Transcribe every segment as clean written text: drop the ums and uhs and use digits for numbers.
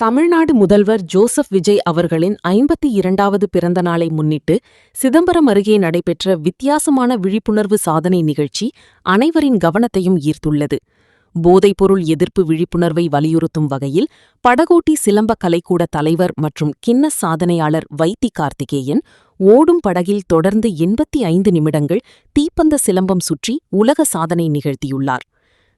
தமிழ்நாடு முதல்வர் ஜோசப் விஜய் அவர்களின் 52வது பிறந்த நாளை முன்னிட்டு சிதம்பரம் அருகே நடைபெற்ற வித்தியாசமான விழிப்புணர்வு சாதனை நிகழ்ச்சி அனைவரின் கவனத்தையும் ஈர்த்துள்ளது. போதைப்பொருள் எதிர்ப்பு விழிப்புணர்வை வலியுறுத்தும் வகையில் படகோட்டி சிலம்ப கலைக்கூட தலைவர் மற்றும் கின்னஸ் சாதனையாளர் வைத்தி கார்த்திகேயன் ஓடும் படகில் தொடர்ந்து 85 நிமிடங்கள் தீப்பந்த சிலம்பம் சுற்றி உலக சாதனை நிகழ்த்தியுள்ளார்.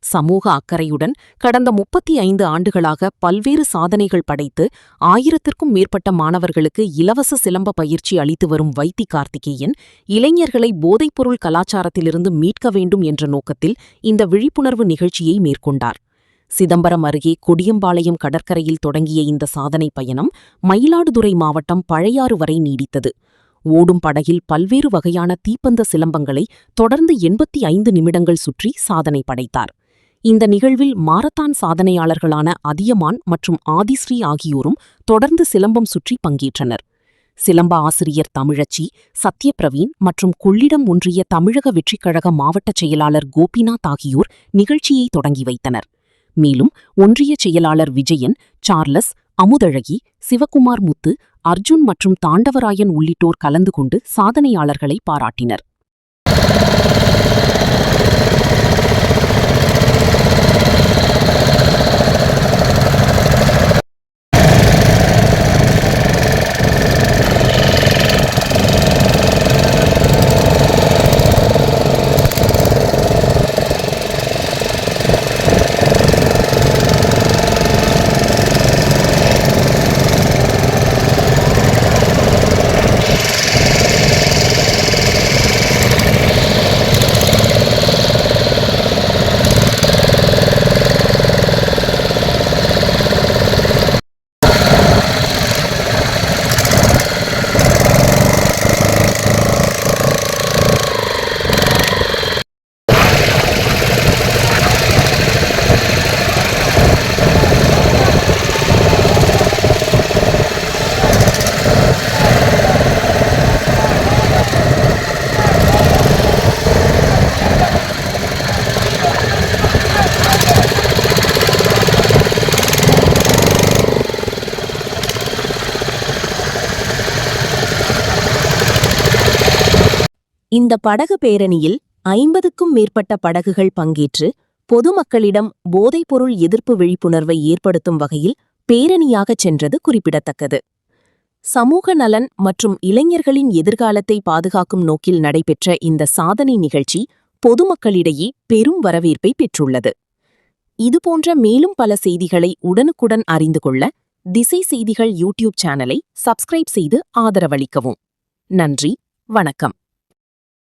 சமூக அக்கறையுடன் கடந்த 35 ஆண்டுகளாக பல்வேறு சாதனைகள் படைத்து 1000த்திற்கும் மேற்பட்ட மாணவர்களுக்கு இலவச சிலம்ப பயிற்சி அளித்து வரும் வைத்தி கார்த்திகேயன் இளைஞர்களை போதைப்பொருள் கலாச்சாரத்திலிருந்து மீட்க வேண்டும் என்ற நோக்கத்தில் இந்த விழிப்புணர்வு நிகழ்ச்சியை மேற்கொண்டார். சிதம்பரம் அருகே கொடியம்பாளையம் கடற்கரையில் தொடங்கிய இந்த சாதனை பயணம் மயிலாடுதுறை மாவட்டம் பழையாறு வரை நீடித்தது. ஓடும் படகில் பல்வேறு வகையான தீப்பந்த சிலம்பங்களை தொடர்ந்து 85 நிமிடங்கள் சுற்றி சாதனை படைத்தார். இந்த நிகழ்வில் மாரத்தான் சாதனையாளர்களான அதியமான் மற்றும் ஆதிஸ்ரீ ஆகியோரும் தொடர்ந்து சிலம்பம் சுற்றி பங்கேற்றனர். சிலம்ப ஆசிரியர் தமிழச்சி, சத்யபிரவீன் மற்றும் கொள்ளிடம் ஒன்றிய தமிழக வெற்றிக்கழக மாவட்ட செயலாளர் கோபிநாத் ஆகியோர் நிகழ்ச்சியை தொடங்கி வைத்தனர். மேலும் ஒன்றிய செயலாளர் விஜயன், சார்லஸ், அமுதழகி, சிவகுமார் முத்து, அர்ஜுன் மற்றும் தாண்டவராயன் உள்ளிட்டோர் கலந்து கொண்டு சாதனையாளர்களை பாராட்டினர். இந்த படகு பேரணியில் 50க்கும் மேற்பட்ட படகுகள் பங்கேற்று பொதுமக்களிடம் போதைப்பொருள் எதிர்ப்பு விழிப்புணர்வை ஏற்படுத்தும் வகையில் பேரணியாகச் சென்றது குறிப்பிடத்தக்கது. சமூக நலன் மற்றும் இளைஞர்களின் எதிர்காலத்தை பாதுகாக்கும் நோக்கில் நடைபெற்ற இந்த சாதனை நிகழ்ச்சி பொதுமக்களிடையே பெரும் வரவேற்பை பெற்றுள்ளது. இதுபோன்ற மேலும் பல செய்திகளை உடனுக்குடன் அறிந்து கொள்ள திசை செய்திகள் யூடியூப் சேனலை சப்ஸ்கிரைப் செய்து ஆதரவளிக்கவும். நன்றி, வணக்கம்.